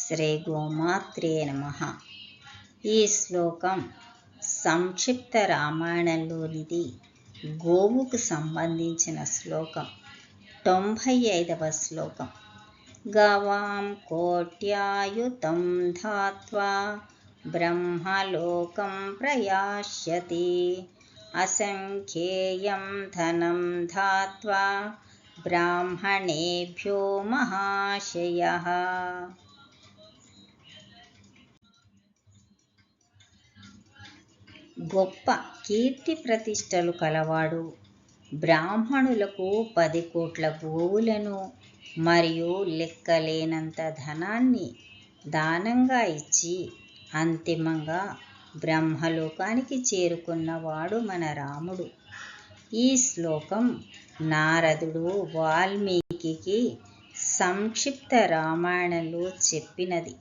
శ్రీ గోమాత్రే నమః. ఈ శ్లోకం సంక్షిప్త రామాయణంలోనిది. గోవుకు సంబంధించిన శ్లోకం. 95వ శ్లోకం. గవాం కోట్యాయుతం ధాత్వా బ్రహ్మలోకం ప్రయాస్యతి అసంఖ్యేయం ధనం ధాత్వా బ్రాహ్మణేభ్యో మహాశయః. గొప్ప కీర్తి ప్రతిష్టలు కలవాడు బ్రాహ్మణులకు 10 కోట్ల గోవులను మరియు లెక్కలేనంత ధనాన్ని దానంగా ఇచ్చి అంతిమంగా బ్రహ్మలోకానికి చేరుకున్నవాడు మన రాముడు. ఈ శ్లోకం నారదుడు వాల్మీకి సంక్షిప్త రామాయణంలో చెప్పినది.